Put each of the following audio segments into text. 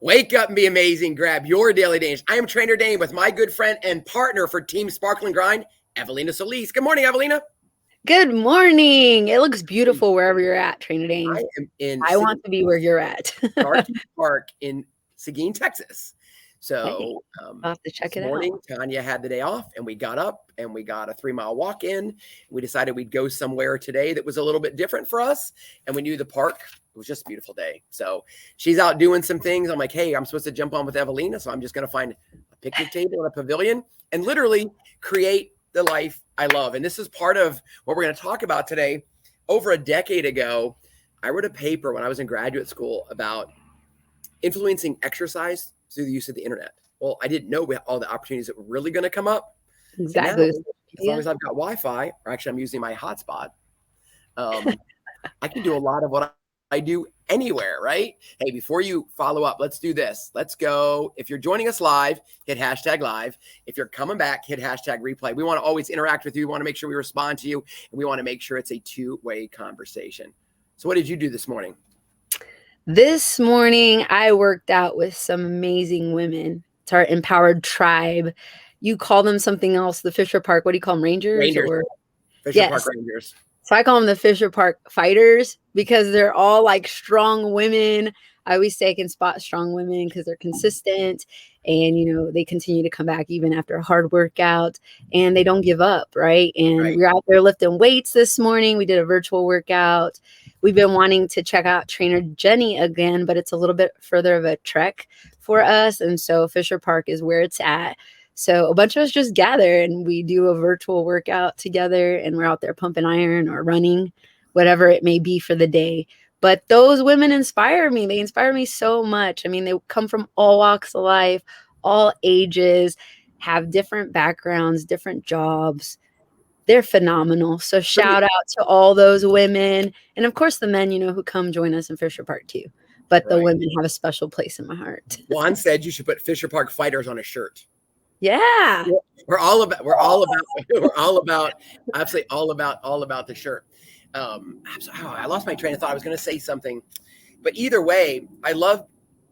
Wake up and be amazing. Grab your daily Dane. I am Trainer Dane with my good friend and partner for Team Sparkle and Grind, Evelina Solis. Good morning, Evelina. Good morning. It looks beautiful wherever you're at, Trainer Dane. I am in I want to be where you're at. Starkey Park in Seguin, Texas. Hey, So I'll have to check this it morning, out. Tanya had the day off, and we got up and we got a 3-mile walk in. We decided we'd go somewhere today that was a little bit different for us, and we knew the park. It was just a beautiful day. So she's out doing some things. I'm like, hey, I'm supposed to jump on with Evelina, so I'm just going to find a picnic table and a pavilion and literally create the life I love. And this is part of what we're going to talk about today. Over a decade ago, I wrote a paper when I was in graduate school about influencing exercise through the use of the internet. Well, I didn't know all the opportunities that were really going to come up. Exactly. And now, as long as I've got Wi-Fi, or actually I'm using my hotspot, I can do a lot of what I do anywhere, right? Hey, before you follow up, let's do this. Let's go. If you're joining us live, hit hashtag live. If you're coming back, hit hashtag replay. We want to always interact with you. We want to make sure we respond to you. And we want to make sure it's a two-way conversation. So what did you do this morning? This morning, I worked out with some amazing women. It's our empowered tribe. You call them something else, the Fisher Park. What do you call them, Rangers? Rangers. Fisher Park Rangers. So I call them the Fisher Park Fighters because they're all like strong women. I always say I can spot strong women because they're consistent and, they continue to come back even after a hard workout and they don't give up, right? And we're out there lifting weights this morning. We did a virtual workout. We've been wanting to check out Trainer Jenny again, but it's a little bit further of a trek for us. And so Fisher Park is where it's at. So a bunch of us just gather and we do a virtual workout together and we're out there pumping iron or running, whatever it may be for the day. But those women inspire me. They inspire me so much. I mean, they come from all walks of life, all ages, have different backgrounds, different jobs. They're phenomenal. So shout out to all those women. And of course, the men, who come join us in Fisher Park too. But the women have a special place in my heart. Juan said you should put Fisher Park Fighters on a shirt. Yeah. We're all about absolutely all about the shirt. I lost my train of thought. I was going to say something, but either way, I love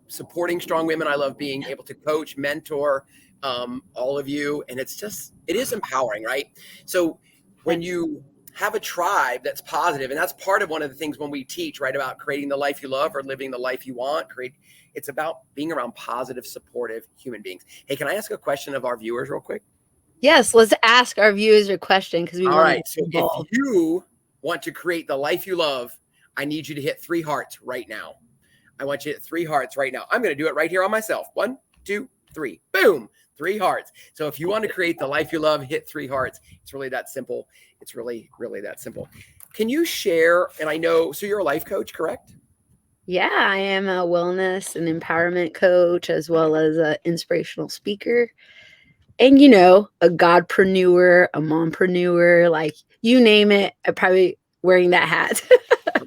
supporting strong women. I love being able to coach, mentor, all of you. And it is empowering, right? So when you have a tribe that's positive, and that's part of one of the things when we teach, right, about creating the life you love or living the life you want, it's about being around positive, supportive human beings. Hey, can I ask a question of our viewers real quick? Yes, let's ask our viewers a question because we all right. So if you want to create the life you love, I need you to hit 3 hearts right now. I want you to hit 3 hearts right now. I'm going to do it right here on myself. 1, 2, 3. Boom. 3 hearts. So if you want to create the life you love, hit 3 hearts. It's really that simple. It's really, really that simple. Can you share, and I know, so you're a life coach, correct? Yeah, I am a wellness and empowerment coach as well as an inspirational speaker. And, a godpreneur, a mompreneur, like you name it, I'm probably wearing that hat.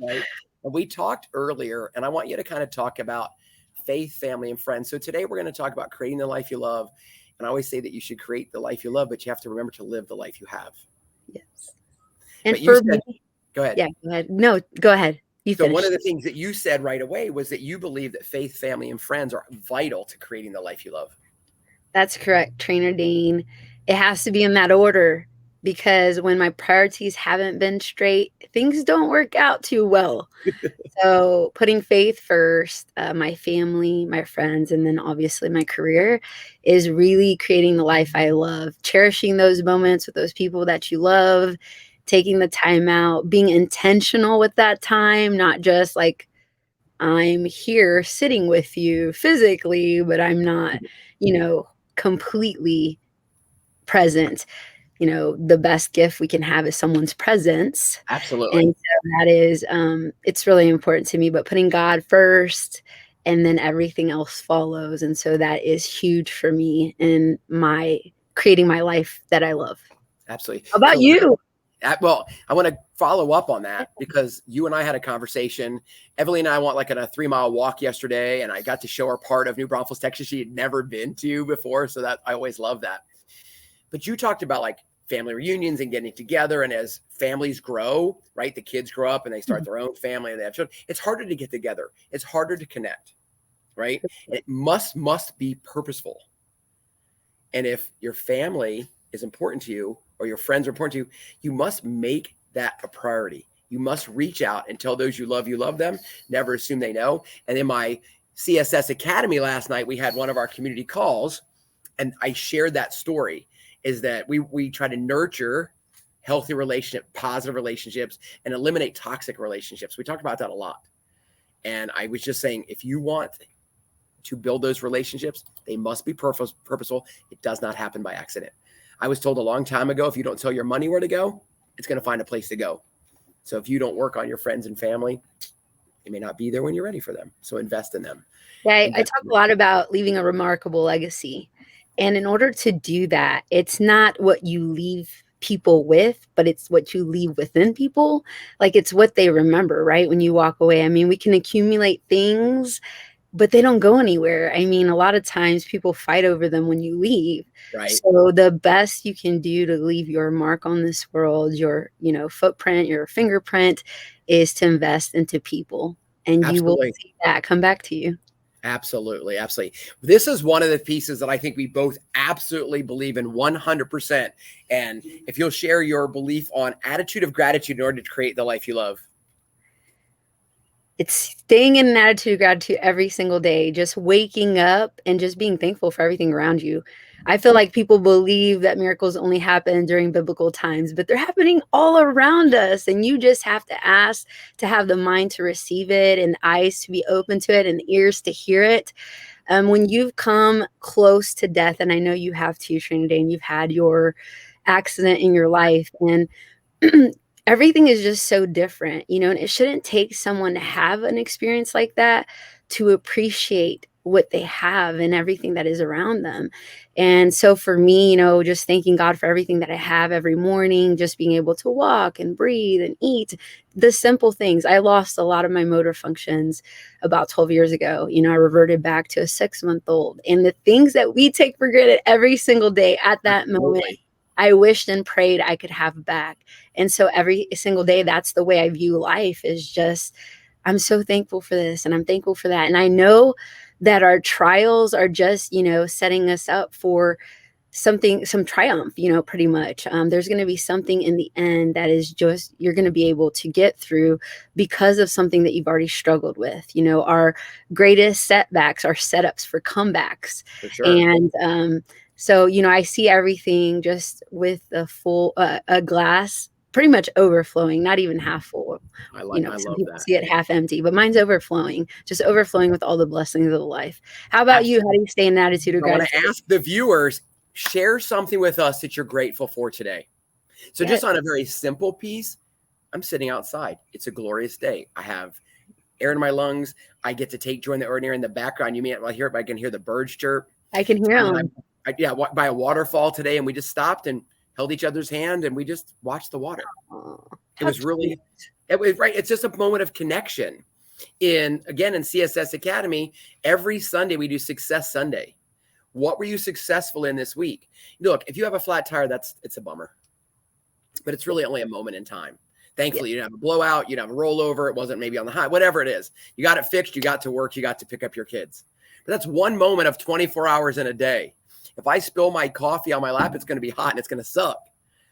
Right. And we talked earlier, and I want you to kind of talk about faith, family, and friends. So today we're going to talk about creating the life you love. And I always say that you should create the life you love, but you have to remember to live the life you have. Yes. And go ahead. Yeah, go ahead. No, go ahead. So one of the things that you said right away was that you believe that faith, family, and friends are vital to creating the life you love. That's correct, Trainer Dane. It has to be in that order because when my priorities haven't been straight, things don't work out too well. So putting faith first, my family, my friends, and then obviously my career is really creating the life I love, cherishing those moments with those people that you love, taking the time out, being intentional with that time, not just like I'm here sitting with you physically, but I'm not, completely present. The best gift we can have is someone's presence. Absolutely. And so that is, it's really important to me, but putting God first and then everything else follows. And so that is huge for me in creating my life that I love. Absolutely. How about you? Well, I want to follow up on that because you and I had a conversation. Evelina and I went like on a 3-mile walk yesterday, and I got to show her part of New Braunfels, Texas she had never been to before. So that I always love that. But you talked about like family reunions and getting together. And as families grow, right, the kids grow up and they start their own family and they have children. It's harder to get together. It's harder to connect. right? And it must be purposeful. And if your family is important to you or your friends are important to you, you must make that a priority. You must reach out and tell those you love them. Never assume they know. And in my CSS Academy last night, we had one of our community calls, and I shared that story, is that we try to nurture healthy relationships, positive relationships, and eliminate toxic relationships. We talked about that a lot. And I was just saying, if you want to build those relationships, they must be purposeful. It does not happen by accident. I was told a long time ago, if you don't tell your money where to go, it's going to find a place to go. So if you don't work on your friends and family, it may not be there when you're ready for them. So invest in them. Yeah, I talk a lot about leaving a remarkable legacy. And in order to do that, it's not what you leave people with, but it's what you leave within people. Like it's what they remember, right? When you walk away. I mean, we can accumulate things, but they don't go anywhere. I mean, a lot of times people fight over them when you leave. Right. So the best you can do to leave your mark on this world, your, footprint, your fingerprint, is to invest into people, and you will see that come back to you. Absolutely. Absolutely. This is one of the pieces that I think we both absolutely believe in 100%. And if you'll share your belief on attitude of gratitude in order to create the life you love. It's staying in an attitude of gratitude every single day, just waking up and just being thankful for everything around you. I feel like people believe that miracles only happen during biblical times, but they're happening all around us. And you just have to ask to have the mind to receive it, and eyes to be open to it, and ears to hear it. When you've come close to death, and I know you have too, Trinity, and you've had your accident in your life, and everything is just so different, and it shouldn't take someone to have an experience like that to appreciate what they have and everything that is around them. And so for me, just thanking God for everything that I have every morning, just being able to walk and breathe and eat, the simple things. I lost a lot of my motor functions about 12 years ago. I reverted back to a 6-month-old, and the things that we take for granted every single day at that moment, I wished and prayed I could have back. And so every single day, that's the way I view life, is just, I'm so thankful for this and I'm thankful for that. And I know that our trials are just, setting us up for some triumph, pretty much. There's going to be something in the end that is just, you're going to be able to get through because of something that you've already struggled with. Our greatest setbacks are setups for comebacks. For sure. And, so, I see everything just with a glass pretty much overflowing, not even half full. I love some people that. see it half empty, but mine's overflowing, just overflowing with all the blessings of life. How about you? How do you stay in an attitude of gratitude? I want to ask the viewers, share something with us that you're grateful for today. So just on a very simple piece, I'm sitting outside. It's a glorious day. I have air in my lungs. I get to take joy in the ordinary. In the background, you may not hear it, but I can hear the birds chirp. I can hear them. By a waterfall today, and we just stopped and held each other's hand, and we just watched the water. It was really, right. It's just a moment of connection. In CSS Academy, every Sunday we do Success Sunday. What were you successful in this week? Look, if you have a flat tire, it's a bummer, but it's really only a moment in time. Thankfully, you didn't have a blowout, you didn't have a rollover. It wasn't maybe on the high, whatever it is. You got it fixed. You got to work. You got to pick up your kids. But that's one moment of 24 hours in a day. If I spill my coffee on my lap, it's going to be hot and it's going to suck.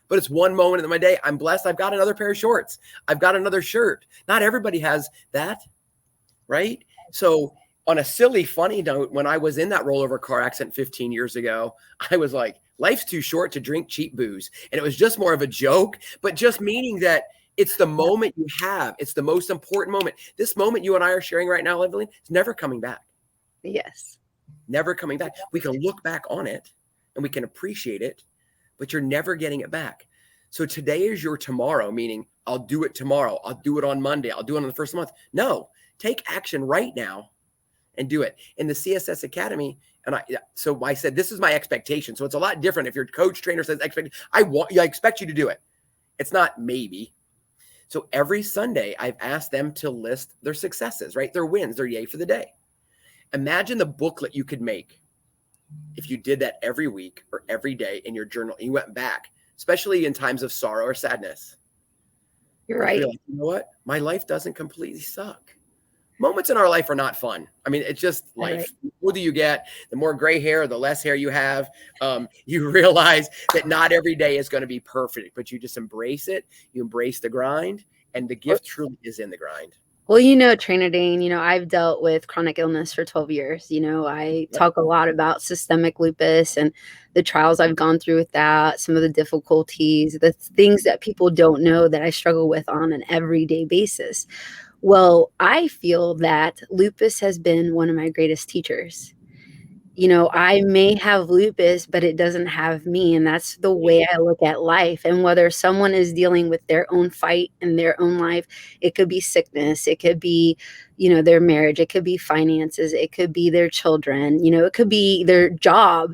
But it's one moment in my day. I'm blessed. I've got another pair of shorts. I've got another shirt. Not everybody has that, right? So on a silly, funny note, when I was in that rollover car accident 15 years ago, I was like, life's too short to drink cheap booze. And it was just more of a joke, but just meaning that it's the moment you have. It's the most important moment. This moment you and I are sharing right now, Evelina, is never coming back. Yes. Never coming back. We can look back on it and we can appreciate it, but you're never getting it back. So today is your tomorrow, meaning I'll do it tomorrow. I'll do it on Monday. I'll do it on the first month. No, take action right now and do it. In the CSS Academy, and I said, this is my expectation. So it's a lot different if your coach trainer says, I expect you to do it. It's not maybe. So every Sunday I've asked them to list their successes, right? Their wins, their yay for the day. Imagine the booklet you could make if you did that every week or every day in your journal. And you went back, especially in times of sorrow or sadness. You're right. Like, you know what? My life doesn't completely suck. Moments in our life are not fun. I mean, it's just Right. life. The older you get, the more gray hair, the less hair you have. You realize that not every day is going to be perfect, but you just embrace it. You embrace the grind, and the gift truly is in the grind. Well, you know, Trainer Dane, you know, I've dealt with chronic illness for 12 years. You know, I Yep. talk a lot about systemic lupus and the trials I've gone through with that, some of the difficulties, the things that people don't know that I struggle with on an everyday basis. Well, I feel that lupus has been one of my greatest teachers. You know, I may have lupus, but it doesn't have me. And that's the way I look at life. And whether someone is dealing with their own fight in their own life, it could be sickness, it could be, you know, their marriage, it could be finances, it could be their children, you know, it could be their job,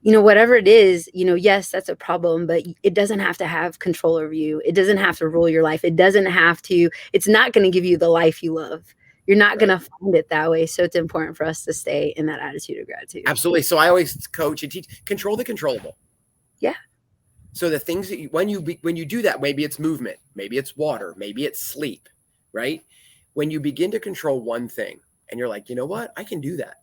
you know, whatever it is, you know, yes, that's a problem, but it doesn't have to have control over you. It doesn't have to rule your life. It doesn't have to, it's not going to give you the life you love. You're not going Right. to find it that way. So it's important for us to stay in that attitude of gratitude. Absolutely. So I always coach and teach, control the controllable. Yeah. So the things that when you do that, maybe it's movement, maybe it's water, maybe it's sleep, right? When you begin to control one thing and you're like, you know what, I can do that.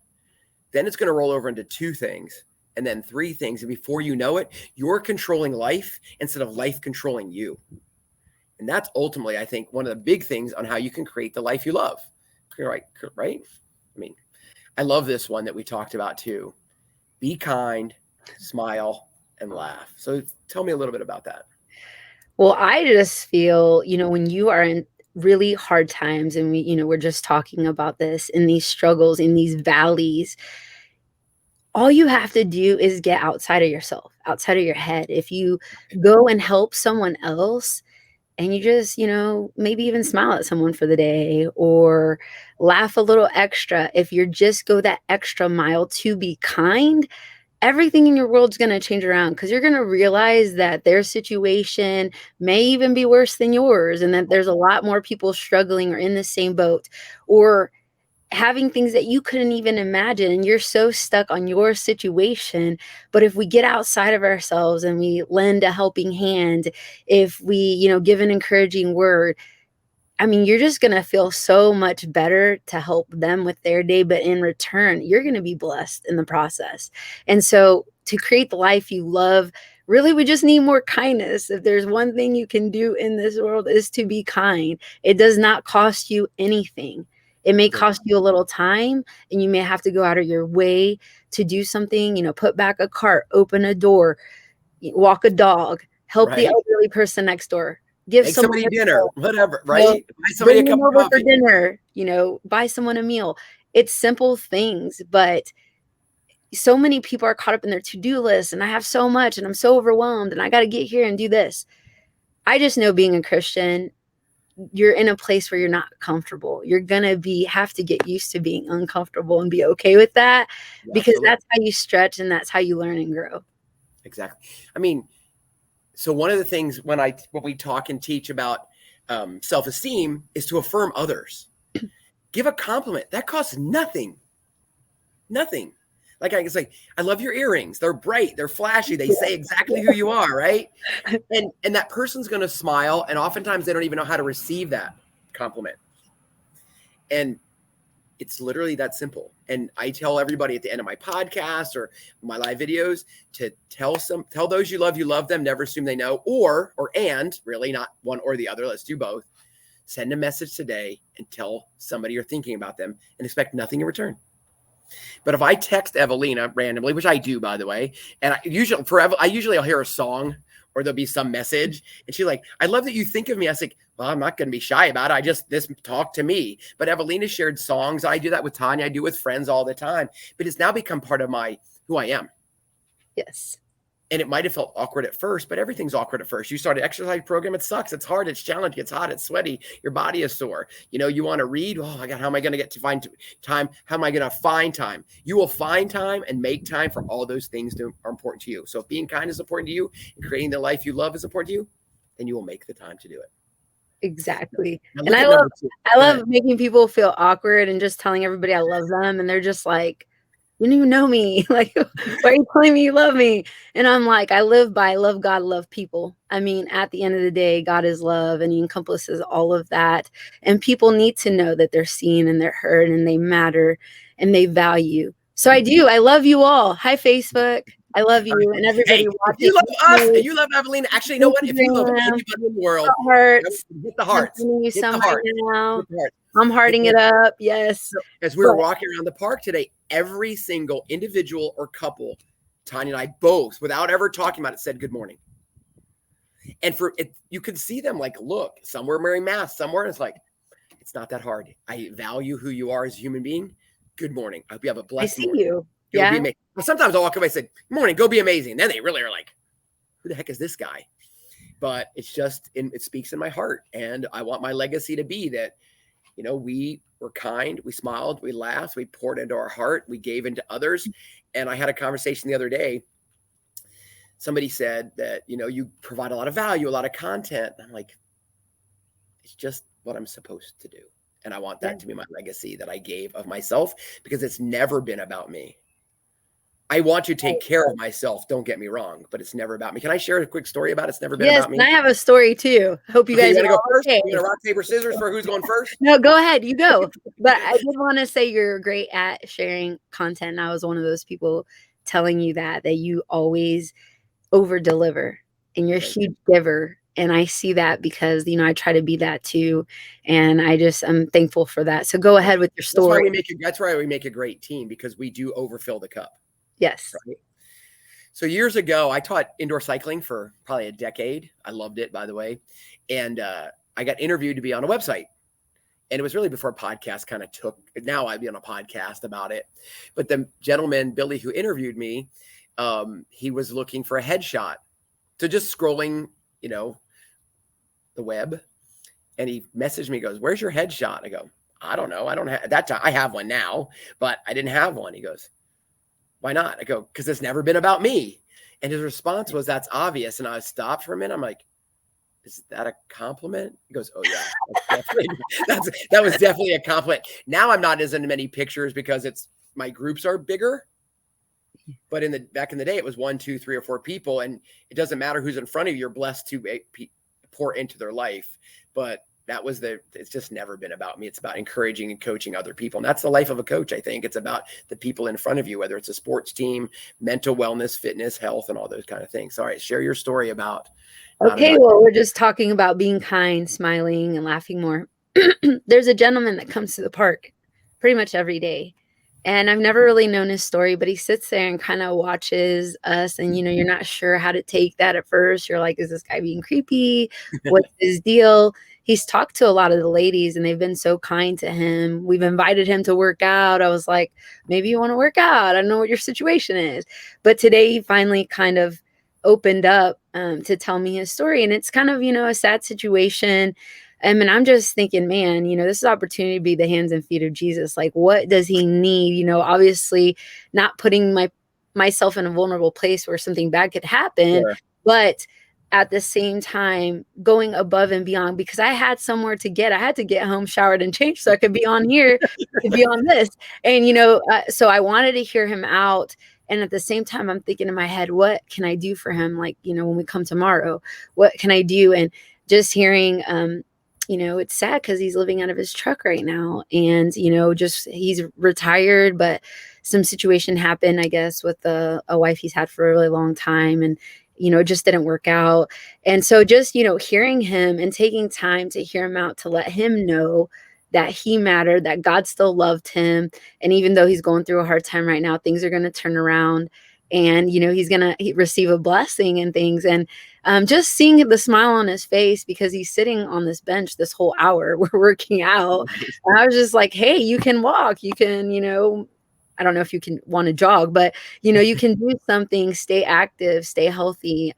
Then it's going to roll over into two things and then three things. And before you know it, you're controlling life instead of life controlling you. And that's ultimately, I think, one of the big things on how you can create the life you love. Right? I mean, I love this one that we talked about too. Be kind, smile, and laugh. So tell me a little bit about that. Well, I just feel, you know, when you are in really hard times and we, you know, we're just talking about this in these struggles, in these valleys, all you have to do is get outside of yourself, outside of your head. If you go and help someone else and you just, you know, maybe even smile at someone for the day or laugh a little extra, if you're just go that extra mile to be kind, everything in your world's going to change around because you're going to realize that their situation may even be worse than yours and that there's a lot more people struggling or in the same boat or having things that you couldn't even imagine and you're so stuck on your situation. But if we get outside of ourselves and we lend a helping hand, if we, you know, give an encouraging word, I mean, you're just going to feel so much better to help them with their day, but in return, you're going to be blessed in the process. And so to create the life you love, really, we just need more kindness. If there's one thing you can do in this world is to be kind. It does not cost you anything. It may cost you a little time and you may have to go out of your way to do something, you know, put back a cart, open a door, walk a dog, help the Right? elderly person next door, give Make someone somebody a dinner, meal, whatever, you know, right? Buy somebody a bring them cup of over for coffee. dinner, you know, buy someone a meal. It's simple things, but so many people are caught up in their to-do list and I have so much and I'm so overwhelmed and I got to get here and do this. I just know being a Christian, you're in a place where you're not comfortable. You're going to have to get used to being uncomfortable and be okay with that because Absolutely. that's how you stretch and that's how you learn and grow. Exactly. I mean, so one of the things when we talk and teach about self-esteem is to affirm others. Give a compliment. That costs nothing. Nothing. Like I can say, I love your earrings. They're bright. They're flashy. They say exactly who you are, right? And that person's going to smile, and oftentimes they don't even know how to receive that compliment. And it's literally that simple. And I tell everybody at the end of my podcast or my live videos to tell those you love them, never assume they know, and really not one or the other. Let's do both. Send a message today and tell somebody you're thinking about them and expect nothing in return. But if I text Evelina randomly, which I do, by the way, and I usually I'll hear a song or there'll be some message, and she's like, "I love that you think of me." I was like, "Well, I'm not going to be shy about it. This talk to me." But Evelina shared songs. I do that with Tanya. I do with friends all the time. But it's now become part of who I am. Yes. And it might have felt awkward at first, but everything's awkward at first. You start an exercise program, it sucks. It's hard. It's challenging. It's hot. It's sweaty. Your body is sore. You know, you want to read. Oh my God, how am I going to get to find time? How am I going to find time? You will find time and make time for all those things that are important to you. So if being kind is important to you and creating the life you love is important to you, then you will make the time to do it. Exactly. Now And look at I number two. love making people feel awkward and just telling everybody I love them. And they're just like, you don't even know me. Like, why are you telling me you love me? And I'm like, I live by love God, love people. I mean, at the end of the day, God is love and he encompasses all of that. And people need to know that they're seen and they're heard and they matter and they value. So I do. I love you all. Hi, Facebook. I love you and everybody Hey, if watching you love us and YouTube, you love Evelina, actually, you know what? If you love Instagram, anybody in the world, hearts. hit the I'm hearts. sending you Hit the some right heart. now. Hit the heart. I'm Hit hearting the it up. Yes. So, as we But were walking around the park today, every single individual or couple, Tanya and I both, without ever talking about it, said good morning. And for it, you could see them like, look, some were wearing masks, somewhere. It's like, it's not that hard. I value who you are as a human being. Good morning. I hope you have a I blessed see morning. you. Go Yeah. be amazing. Sometimes I'll walk away and say, good morning, go be amazing. Then they really are like, who the heck is this guy? But it's just, it speaks in my heart. And I want my legacy to be that, we were kind, we smiled, we laughed, we poured into our heart, we gave into others. And I had a conversation the other day. Somebody said that, you provide a lot of value, a lot of content. I'm like, it's just what I'm supposed to do. And I want that to be my legacy that I gave of myself, because it's never been about me. I want to take care of myself. Don't get me wrong, but it's never about me. Can I share a quick story about it? It's never been Yes, about me. and I have a story too. Hope you Okay, guys you are want to go all first? okay. You want to rock, paper, scissors for who's going first? No, go ahead. You go. But I did want to say you're great at sharing content. And I was one of those people telling you that you always over deliver and you're a huge giver. And I see that because, I try to be that too. And I'm thankful for that. So go ahead with your That's why story. that's why we make a great team, because we do overfill the cup. Yes. Right? So years ago, I taught indoor cycling for probably a decade. I loved it, by the way. And I got interviewed to be on a website. And it was really before podcast kind of took. Now I'd be on a podcast about it. But the gentleman, Billy, who interviewed me, he was looking for a headshot. So just scrolling, the web. And he messaged me, goes, "Where's your headshot?" I go, "I don't know. I don't have that time. I have one now, but I didn't have one." He goes, "Why not?" I go, "Because it's never been about me." And his response was, "That's obvious." And I stopped for a minute. I'm like, "Is that a compliment?" He goes, "Oh yeah, that was definitely a compliment." Now I'm not as into many pictures because my groups are bigger. But back in the day, it was 1, 2, 3, or 4 people, and it doesn't matter who's in front of you. You're blessed to pour into their life. But it's just never been about me. It's about encouraging and coaching other people. And that's the life of a coach. I think it's about the people in front of you, whether it's a sports team, mental wellness, fitness, health, and all those kind of things. All right. Share your story about. Okay. Well, we're just talking about being kind, smiling, and laughing more. There's a gentleman that comes to the park pretty much every day. And I've never really known his story, but he sits there and kind of watches us. And, you're not sure how to take that at first. You're like, is this guy being creepy? What's his deal? He's talked to a lot of the ladies and they've been so kind to him. We've invited him to work out. I was like, maybe you want to work out. I don't know what your situation is. But today he finally kind of opened up to tell me his story. And it's kind of, a sad situation. And I'm just thinking, man, this is opportunity to be the hands and feet of Jesus. Like, what does he need? Obviously not putting myself in a vulnerable place where something bad could happen, Sure. but at the same time going above and beyond, because I had somewhere to get. I had to get home, showered, and changed so I could be on here to be on this. And, so I wanted to hear him out. And at the same time, I'm thinking in my head, what can I do for him? Like, when we come tomorrow, what can I do? And just hearing, it's sad because he's living out of his truck right now. And, just he's retired, but some situation happened, I guess, with a wife he's had for a really long time. And, it just didn't work out. And so just, hearing him and taking time to hear him out, to let him know that he mattered, that God still loved him. And even though he's going through a hard time right now, things are going to turn around and, he's going to receive a blessing and things. And just seeing the smile on his face because he's sitting on this bench this whole hour, we're working out. And I was just like, hey, you can walk, you can, I don't know if you can want to jog, but you can do something, stay active, stay healthy.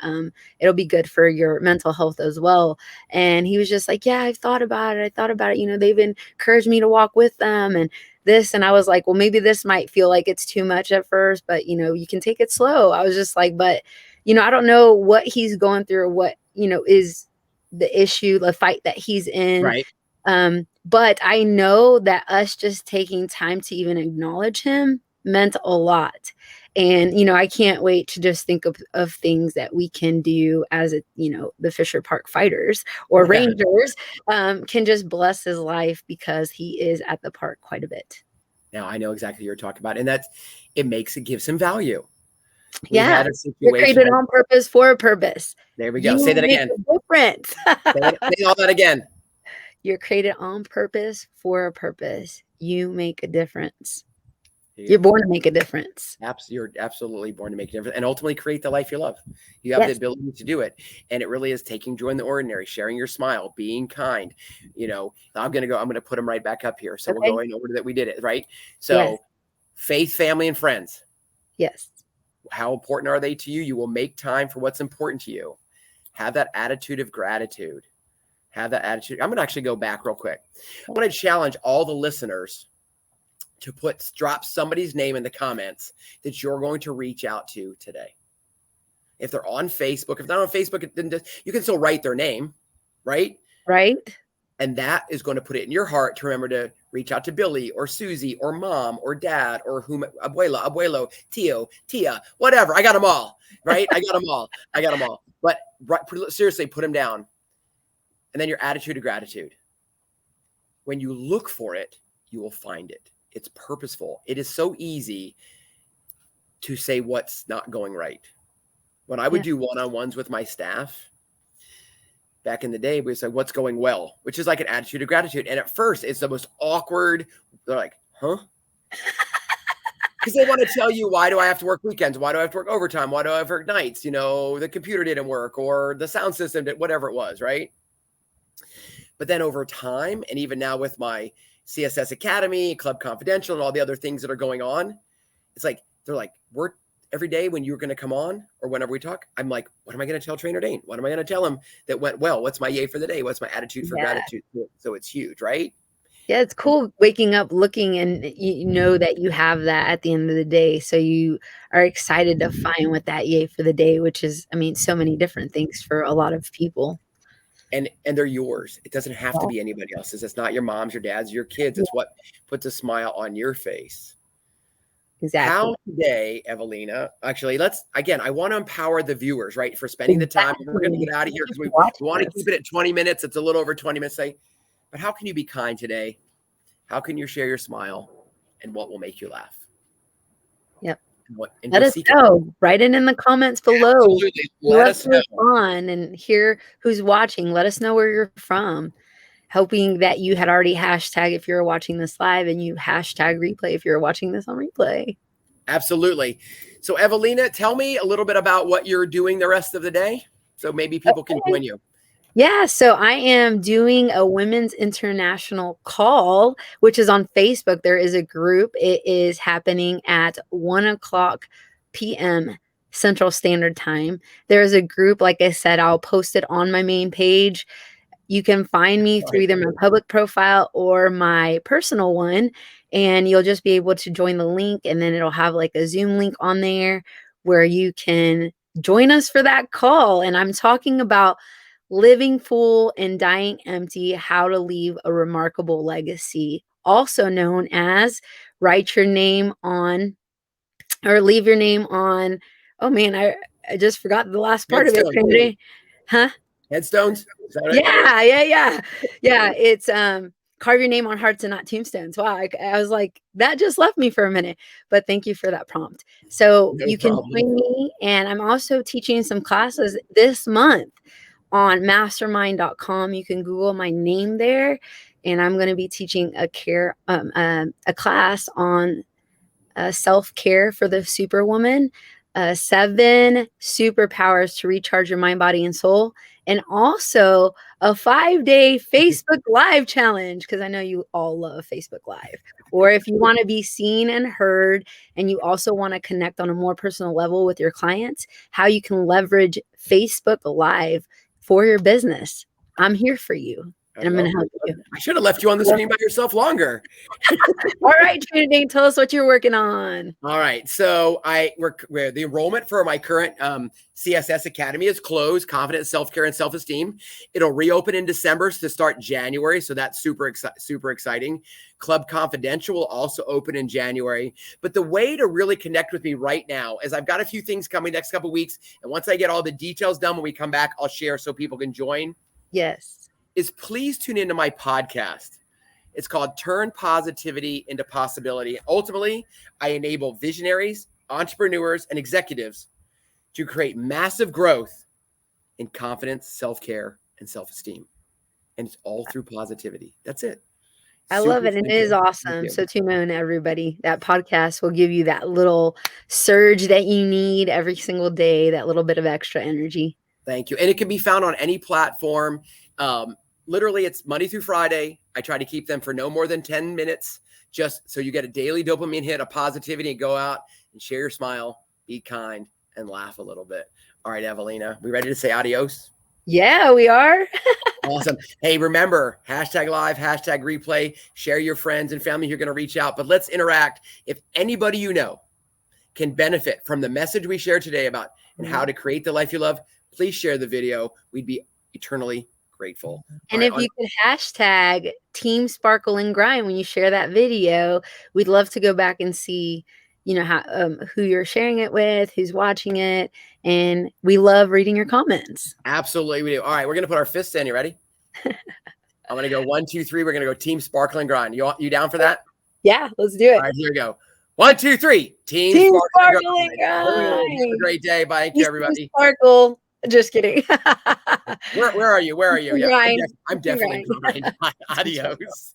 It'll be good for your mental health as well. And he was just like, yeah, I've thought about it. I thought about it. They've encouraged me to walk with them and this. And I was like, well, maybe this might feel like it's too much at first, but you can take it slow. I was just like, but I don't know what he's going through or what, is the issue, the fight that he's in. Right. But I know that us just taking time to even acknowledge him meant a lot. And, I can't wait to just think of things that we can do as the Fisher Park Fighters or Yeah. Rangers can just bless his life because he is at the park quite a bit. Now I know exactly what you're talking about. And it gives him value. We Yeah. had a You're situation. created on purpose for a purpose. There we go. You Say that make again. a difference. Say all that again. You're created on purpose for a purpose. You make a difference. You're born to make a difference. You're absolutely born to make a difference and ultimately create the life you love. You have the Yes. ability to do it. And it really is taking joy in the ordinary, sharing your smile, being kind. I'm going to put them right back up here. So Okay. we'll go in order that we did it, right? So Yes. faith, family, and friends. Yes. How important are they to you? You will make time for what's important to you. Have that attitude of gratitude. Have that attitude. I'm going to actually go back real quick. I want to challenge all the listeners to drop somebody's name in the comments that you're going to reach out to today. If they're on Facebook, if not on Facebook, then you can still write their name, right? Right. And that is going to put it in your heart to remember to reach out to Billy or Susie or mom or dad or abuelo, tío, tia, whatever. I got them all, right? I got them all. But seriously, put them down. And then your attitude of gratitude. When you look for it, you will find it. It's purposeful. It is so easy to say what's not going right. When I would do one-on-ones with my staff back in the day, we said, what's going well, which is like an attitude of gratitude. And at first it's the most awkward. They're like, huh? Because they want to tell you, why do I have to work weekends? Why do I have to work overtime? Why do I have to work nights? The computer didn't work or the sound system did, whatever it was, right? But then over time, and even now with my CSS Academy, Club Confidential, and all the other things that are going on, it's like, they're like, we're every day when you're going to come on or whenever we talk, I'm like, what am I going to tell Trainer Dane? What am I going to tell him that went well? What's my yay for the day? What's my attitude for gratitude? So it's huge, right? Yeah, it's cool waking up looking and you know that you have that at the end of the day. So you are excited to find what that yay for the day, which is, so many different things for a lot of people. And they're yours. It doesn't have to be anybody else's. It's not your mom's, your dad's, your kids. It's what puts a smile on your face. Exactly. How today, Evelina, actually, I want to empower the viewers, right, for spending the time. We're going to get out of here because we want to keep it at 20 minutes. It's a little over 20 minutes, but how can you be kind today? How can you share your smile and what will make you laugh? Yep. And let us know. Write it in the comments below. Absolutely. Let us know. On and hear who's watching. Let us know where you're from. Hoping that you had already hashtag if you're watching this live and you hashtag replay if you're watching this on replay. Absolutely. So Evelina, tell me a little bit about what you're doing the rest of the day. So maybe people can join you. Yeah, so I am doing a Women's International Call, which is on Facebook. There is a group. It is happening at 1:00 p.m. Central Standard Time. There is a group, like I said, I'll post it on my main page. You can find me through either my public profile or my personal one, and you'll just be able to join the link, and then it'll have like a Zoom link on there where you can join us for that call. And I'm talking about living full and dying empty, how to leave a remarkable legacy, also known as write your name on or leave your name on. Oh man, I just forgot the last part of it. Huh? Headstones? Is that right? Yeah. It's carve your name on hearts and not tombstones. Wow. I was like, that just left me for a minute, but thank you for that prompt. So you can join me, and I'm also teaching some classes this month on mastermind.com. You can Google my name there, and I'm going to be teaching a class on self-care for the superwoman, 7 superpowers to recharge your mind, body, and soul, and also a 5-day Facebook Live challenge, because I know you all love Facebook Live. Or if you want to be seen and heard, and you also want to connect on a more personal level with your clients, how you can leverage Facebook Live for your business. I'm here for you. and I'm going to help you. I should have left you on the screen by yourself longer. All right, Trinity, tell us what you're working on. All right. So the enrollment for my current CSS Academy is closed, Confidence, Self-Care, and Self-Esteem. It'll reopen in December to start January. So that's super exciting. Club Confidential will also open in January. But the way to really connect with me right now is I've got a few things coming next couple of weeks. And once I get all the details done, when we come back, I'll share so people can join. Yes. Is please tune into my podcast. It's called Turn Positivity into Possibility. Ultimately, I enable visionaries, entrepreneurs, and executives to create massive growth in confidence, self-care, and self-esteem. And it's all through positivity. That's it. I love it. And it is awesome. So tune in, everybody. That podcast will give you that little surge that you need every single day, that little bit of extra energy. Thank you. And it can be found on any platform. Literally, it's Monday through Friday. I try to keep them for no more than 10 minutes, just so you get a daily dopamine hit of positivity and go out and share your smile, be kind, and laugh a little bit. All right, Evelina, we ready to say adios? Yeah, we are. Awesome. Hey, remember, #live, #replay, share your friends and family who are going to reach out, but let's interact. If anybody you know can benefit from the message we shared today about and how to create the life you love, please share the video. We'd be eternally grateful. And if you could hashtag Team Sparkle and Grind when you share that video, we'd love to go back and see, how who you're sharing it with, who's watching it, and we love reading your comments. Absolutely, we do. All right, we're gonna put our fists in. You ready? I'm gonna go 1, 2, 3. We're gonna go Team Sparkle and Grind. You down for that? Yeah, let's do it. All right, here we go. 1, 2, 3. Team Sparkle and Grind. Have a great day. Bye, everybody. Sparkle. Just kidding. Where are you? Yeah, Grind. I'm definitely behind. Adios.